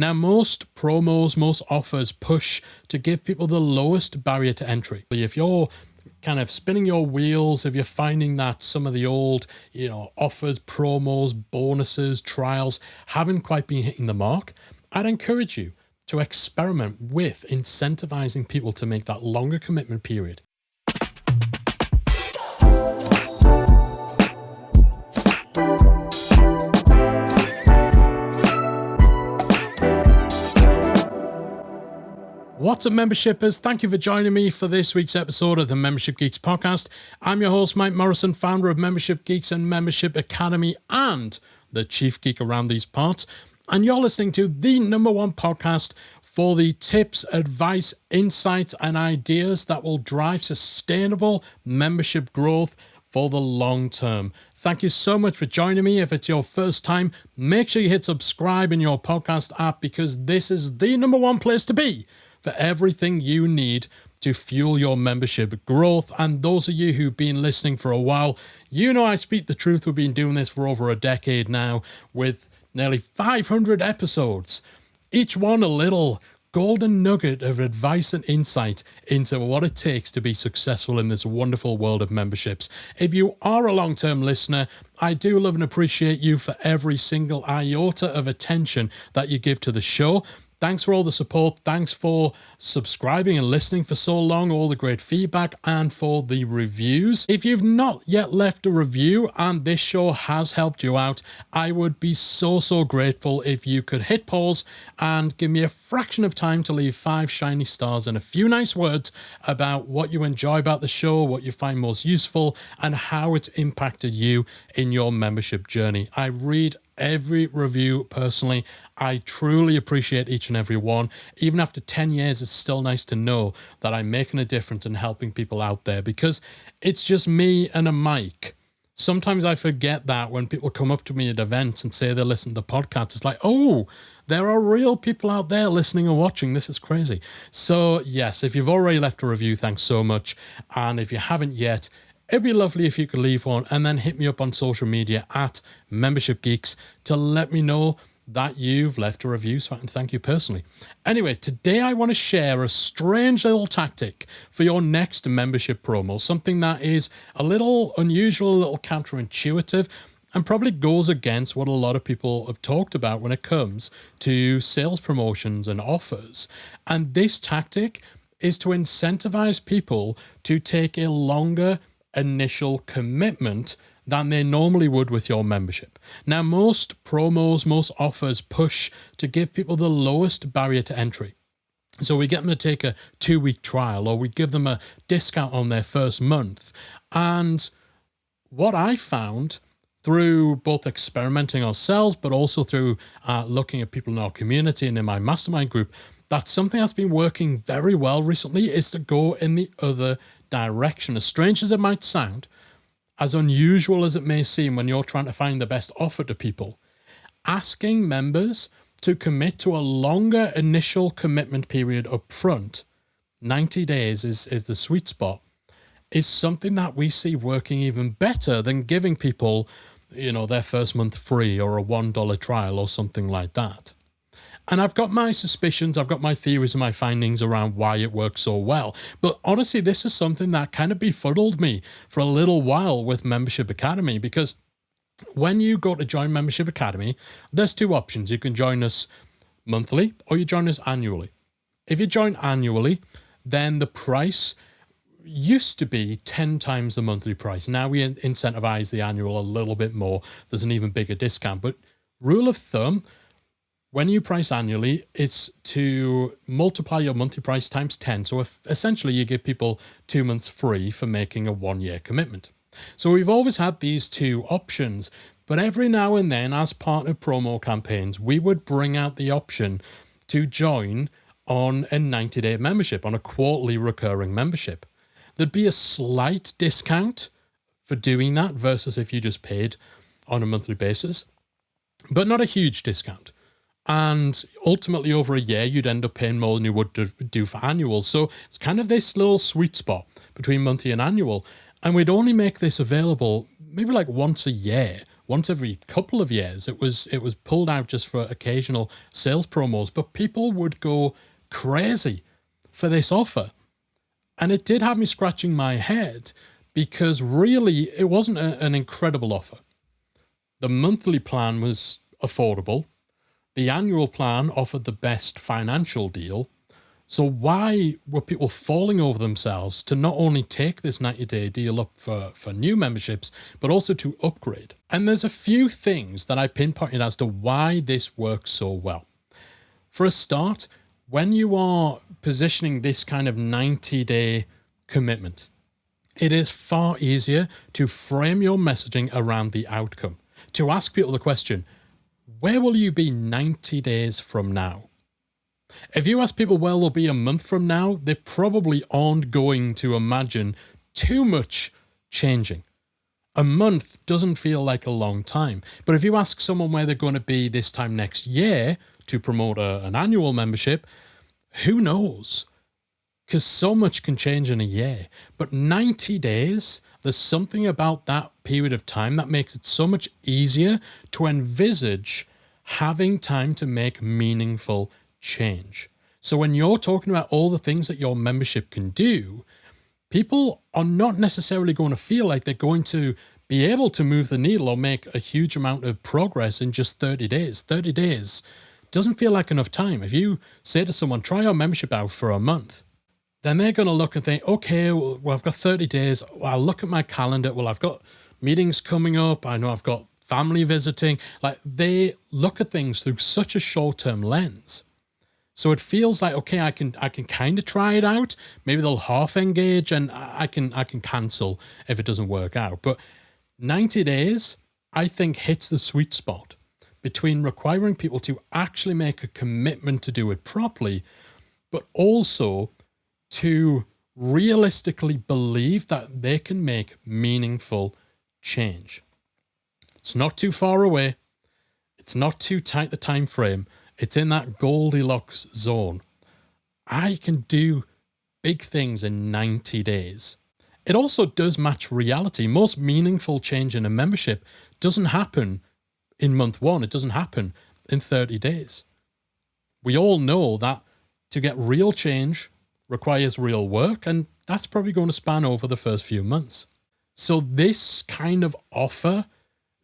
Now, most promos, most offers push to give people the lowest barrier to entry. If you're kind of spinning your wheels, if you're finding that some of the old, offers, promos, bonuses, trials haven't quite been hitting the mark, I'd encourage you to experiment with incentivizing people to make that longer commitment period. What's up, membershippers? Thank you for joining me for this week's episode of the Membership Geeks podcast. I'm your host, Mike Morrison, founder of Membership Geeks and Membership Academy and the chief geek around these parts. And you're listening to the #1 podcast for the tips, advice, insights, and ideas that will drive sustainable membership growth for the long term. Thank you so much for joining me. If it's your first time, make sure you hit subscribe in your podcast app because this is the #1 place to be for everything you need to fuel your membership growth. And those of you who've been listening for a while, you know I speak the truth. We've been doing this for over a decade now with nearly 500 episodes, each one a little golden nugget of advice and insight into what it takes to be successful in this wonderful world of memberships. If you are a long-term listener, I do love and appreciate you for every single iota of attention that you give to the show. Thanks for all the support. Thanks for subscribing and listening for so long, all the great feedback, and for the reviews. If you've not yet left a review and this show has helped you out, I would be so grateful if you could hit pause and give me a fraction of time to leave 5 shiny stars and a few nice words about what you enjoy about the show, what you find most useful, and how it's impacted you in your membership journey. I read every review personally. I truly appreciate each and every one. Even after 10 years, it's still nice to know that I'm making a difference and helping people out there because it's just me and a mic. Sometimes I forget that when people come up to me at events and say they listen to the podcast. It's like, oh, there are real people out there listening and watching. This is crazy. So yes, if you've already left a review, thanks so much. And if you haven't yet, it'd be lovely if you could leave one and then hit me up on social media at Membership Geeks to let me know that you've left a review so I can thank you personally. Anyway, today I want to share a strange little tactic for your next membership promo, something that is a little unusual, a little counterintuitive, and probably goes against what a lot of people have talked about when it comes to sales promotions and offers. And this tactic is to incentivize people to take a longer initial commitment than they normally would with your membership. Now, most promos, most offers push to give people the lowest barrier to entry. So we get them to take a 2-week trial or we give them a discount on their first month. And what I found through both experimenting ourselves, but also through looking at people in our community and in my mastermind group, that's something that's been working very well recently is to go in the other direction. As strange as it might sound, as unusual as it may seem when you're trying to find the best offer to people, asking members to commit to a longer initial commitment period up front, 90 days is the sweet spot, is something that we see working even better than giving people, their first month free or a $1 trial or something like that. And I've got my suspicions, I've got my theories and my findings around why it works so well. But honestly, this is something that kind of befuddled me for a little while with Membership Academy, because when you go to join Membership Academy, there's 2 options. You can join us monthly or you join us annually. If you join annually, then the price used to be 10 times the monthly price. Now we incentivize the annual a little bit more. There's an even bigger discount. But rule of thumb, when you price annually, it's to multiply your monthly price times 10. So essentially you give people 2 months free for making a 1-year commitment. So we've always had these 2 options, but every now and then as part of promo campaigns, we would bring out the option to join on a 90-day membership, on a quarterly recurring membership. There'd be a slight discount for doing that versus if you just paid on a monthly basis, but not a huge discount. And ultimately over a year, you'd end up paying more than you would do for annual. So it's kind of this little sweet spot between monthly and annual. And we'd only make this available maybe like once a year once every couple of years. It was pulled out just for occasional sales promos, but people would go crazy for this offer. And it did have me scratching my head because really it wasn't an incredible offer. The monthly plan was affordable. The annual plan offered the best financial deal. So why were people falling over themselves to not only take this 90-day deal up for new memberships, but also to upgrade? And there's a few things that I pinpointed as to why this works so well. For a start, when you are positioning this kind of 90-day commitment, it is far easier to frame your messaging around the outcome, to ask people the question, where will you be 90 days from now? If you ask people where they'll be a month from now, they probably aren't going to imagine too much changing. A month doesn't feel like a long time. But if you ask someone where they're going to be this time next year to promote an annual membership, who knows? Because so much can change in a year. But 90 days, there's something about that period of time that makes it so much easier to envisage having time to make meaningful change. So when you're talking about all the things that your membership can do, people are not necessarily going to feel like they're going to be able to move the needle or make a huge amount of progress in just 30 days. 30 days doesn't feel like enough time. If you say to someone, try our membership out for a month, then they're going to look and think, okay, well, I've got 30 days. Well, I'll look at my calendar. Well, I've got meetings coming up. I know I've got family visiting. Like, they look at things through such a short-term lens. So it feels like, okay, I can kind of try it out. Maybe they'll half engage and I can cancel if it doesn't work out. But 90 days, I think, hits the sweet spot between requiring people to actually make a commitment to do it properly, but also to realistically believe that they can make meaningful change. It's not too far away. It's not too tight a time frame. It's in that Goldilocks zone. I can do big things in 90 days. It also does match reality. Most meaningful change in a membership doesn't happen in month one. It doesn't happen in 30 days. We all know that to get real change requires real work, and that's probably going to span over the first few months. So this kind of offer,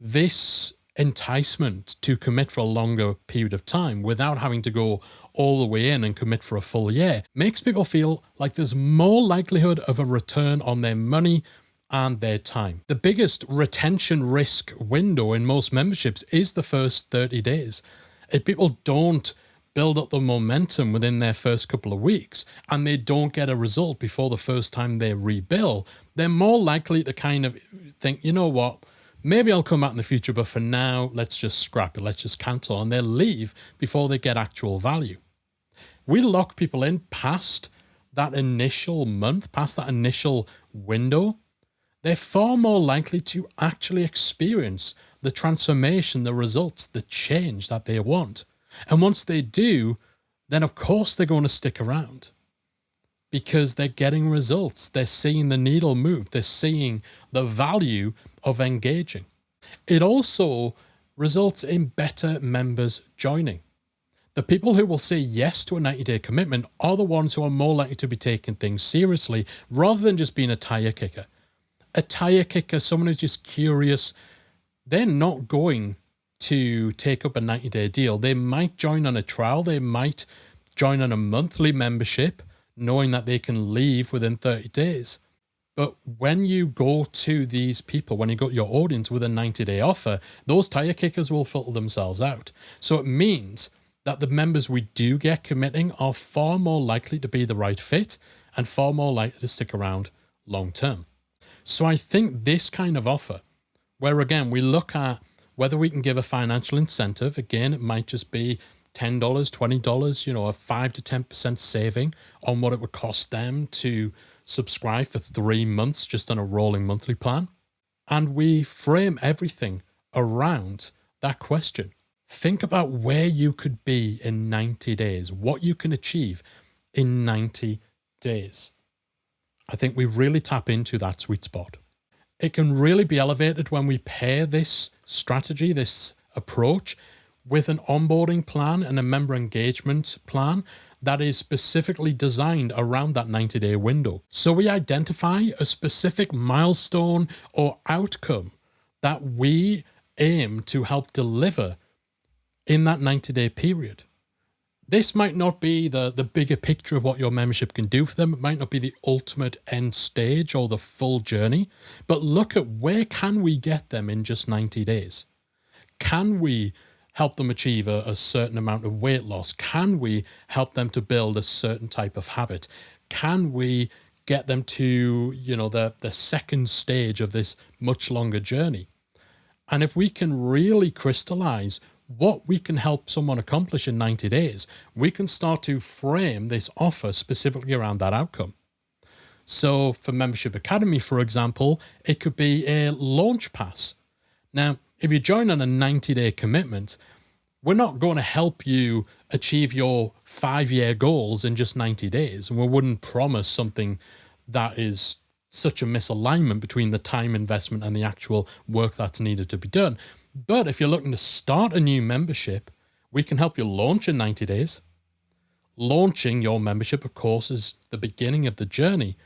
this enticement to commit for a longer period of time without having to go all the way in and commit for a full year, makes people feel like there's more likelihood of a return on their money and their time. The biggest retention risk window in most memberships is the first 30 days. If people don't build up the momentum within their first couple of weeks and they don't get a result before the first time they rebill, they're more likely to kind of think, you know what, maybe I'll come back in the future, but for now, let's just scrap it. Let's just cancel. And they'll leave before they get actual value. We lock people in past that initial month, past that initial window. They're far more likely to actually experience the transformation, the results, the change that they want. And once they do, then of course they're going to stick around because they're getting results. They're seeing the needle move. They're seeing the value of engaging. It also results in better members joining. The people who will say yes to a 90-day commitment are the ones who are more likely to be taking things seriously rather than just being a tire kicker. A tire kicker, someone who's just curious, they're not going to take up a 90-day deal. They might join on a trial. They might join on a monthly membership, knowing that they can leave within 30 days. But when you go to these people, when you go to your audience with a 90-day offer, those tire kickers will filter themselves out. So it means that the members we do get committing are far more likely to be the right fit and far more likely to stick around long term. So I think this kind of offer, where again, we look at whether we can give a financial incentive, again, it might just be $10, $20, a 5 to 10% saving on what it would cost them to subscribe for 3 months just on a rolling monthly plan. And we frame everything around that question. Think about where you could be in 90 days, what you can achieve in 90 days. I think we really tap into that sweet spot. It can really be elevated when we pair this strategy, this approach, with an onboarding plan and a member engagement plan that is specifically designed around that 90-day window. So we identify a specific milestone or outcome that we aim to help deliver in that 90-day period. This might not be the bigger picture of what your membership can do for them. It might not be the ultimate end stage or the full journey, but look at where can we get them in just 90 days? Can we help them achieve a certain amount of weight loss? Can we help them to build a certain type of habit? Can we get them to, the second stage of this much longer journey? And if we can really crystallize what we can help someone accomplish in 90 days, we can start to frame this offer specifically around that outcome. So for Membership Academy, for example, it could be a launch pass. Now, if you join on a 90-day commitment, we're not going to help you achieve your 5-year goals in just 90 days. And we wouldn't promise something that is such a misalignment between the time investment and the actual work that's needed to be done. But if you're looking to start a new membership, we can help you launch in 90 days. Launching your membership, of course, is the beginning of the journey,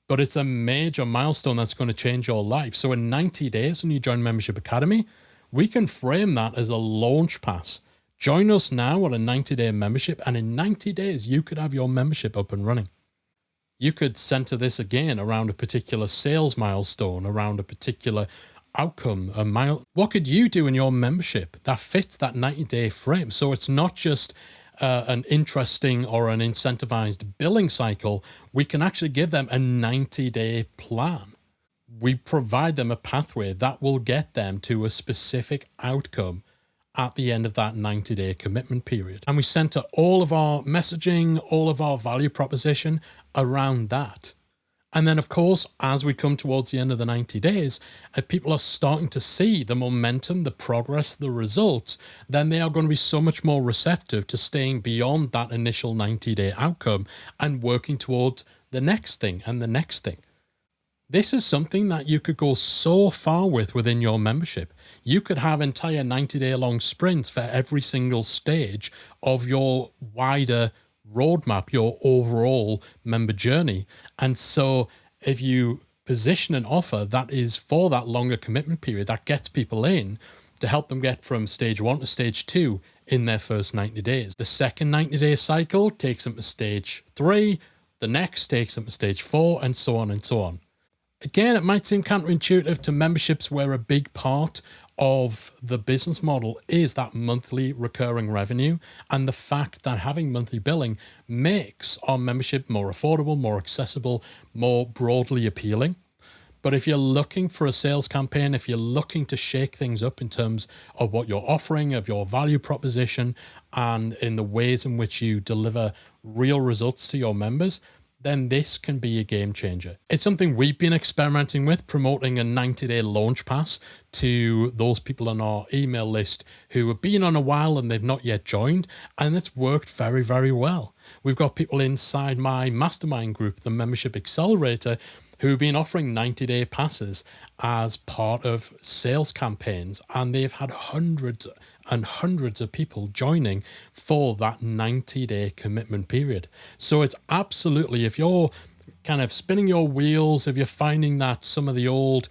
but it's a major milestone that's going to change your life. So in 90 days, when you join Membership Academy, we can frame that as a launch pass. Join us now on a 90-day membership, and in 90 days, you could have your membership up and running. You could center this again around a particular sales milestone, around a particular outcome, what could you do in your membership that fits that 90-day frame? So it's not just an interesting or an incentivized billing cycle. We can actually give them a 90-day plan. We provide them a pathway that will get them to a specific outcome at the end of that 90-day commitment period. And we center all of our messaging, all of our value proposition around that. And then, of course, as we come towards the end of the 90 days, if people are starting to see the momentum, the progress, the results, then they are going to be so much more receptive to staying beyond that initial 90-day outcome and working towards the next thing and the next thing. This is something that you could go so far with within your membership. You could have entire 90-day long sprints for every single stage of your wider roadmap, your overall member journey. And so if you position an offer that is for that longer commitment period, that gets people in to help them get from stage 1 to stage 2 in their first 90 days. The second 90-day cycle takes them to stage 3, the next takes them to stage 4, and so on and so on. Again, it might seem counterintuitive to memberships where a big part of the business model is that monthly recurring revenue, and the fact that having monthly billing makes our membership more affordable, more accessible, more broadly appealing. But if you're looking for a sales campaign, if you're looking to shake things up in terms of what you're offering, of your value proposition, and in the ways in which you deliver real results to your members, then this can be a game changer. It's something we've been experimenting with, promoting a 90-day launch pass to those people on our email list who have been on a while and they've not yet joined, and it's worked very, very well. We've got people inside my mastermind group, the Membership Accelerator, who've been offering 90-day passes as part of sales campaigns, and they've had hundreds and hundreds of people joining for that 90-day commitment period. So it's absolutely, if you're kind of spinning your wheels, if you're finding that some of the old,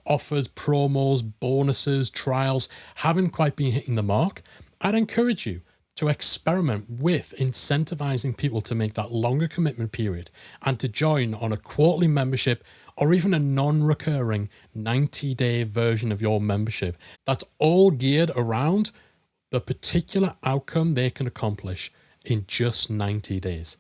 offers, promos, bonuses, trials haven't quite been hitting the mark, I'd encourage you to experiment with incentivizing people to make that longer commitment period and to join on a quarterly membership or even a non-recurring 90-day version of your membership that's all geared around the particular outcome they can accomplish in just 90 days.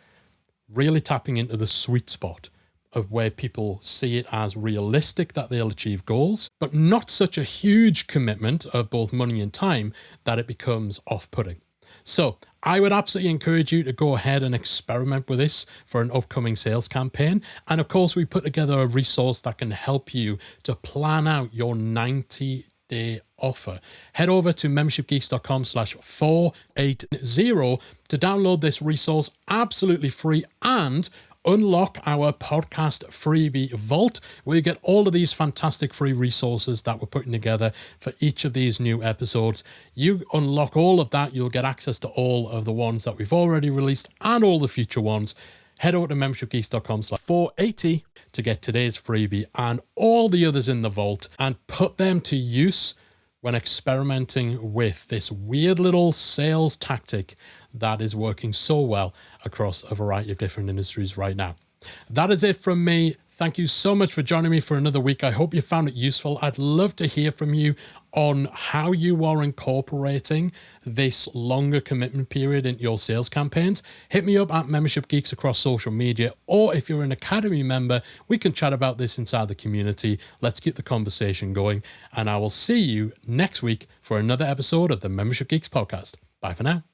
Really tapping into the sweet spot of where people see it as realistic that they'll achieve goals, but not such a huge commitment of both money and time that it becomes off-putting. So I would absolutely encourage you to go ahead and experiment with this for an upcoming sales campaign. And of course, we put together a resource that can help you to plan out your 90-day offer. Head over to membershipgeeks.com/480 to download this resource absolutely free and unlock our podcast freebie vault, where you get all of these fantastic free resources that we're putting together for each of these new episodes. You unlock all of that, you'll get access to all of the ones that we've already released and all the future ones. Head over to membershipgeeks.com/480 to get today's freebie and all the others in the vault, and put them to use when experimenting with this weird little sales tactic that is working so well across a variety of different industries right now. That is it from me. Thank you so much for joining me for another week. I hope you found it useful. I'd love to hear from you on how you are incorporating this longer commitment period into your sales campaigns. Hit me up at Membership Geeks across social media, or if you're an Academy member, we can chat about this inside the community. Let's get the conversation going, and I will see you next week for another episode of the Membership Geeks podcast. Bye for now.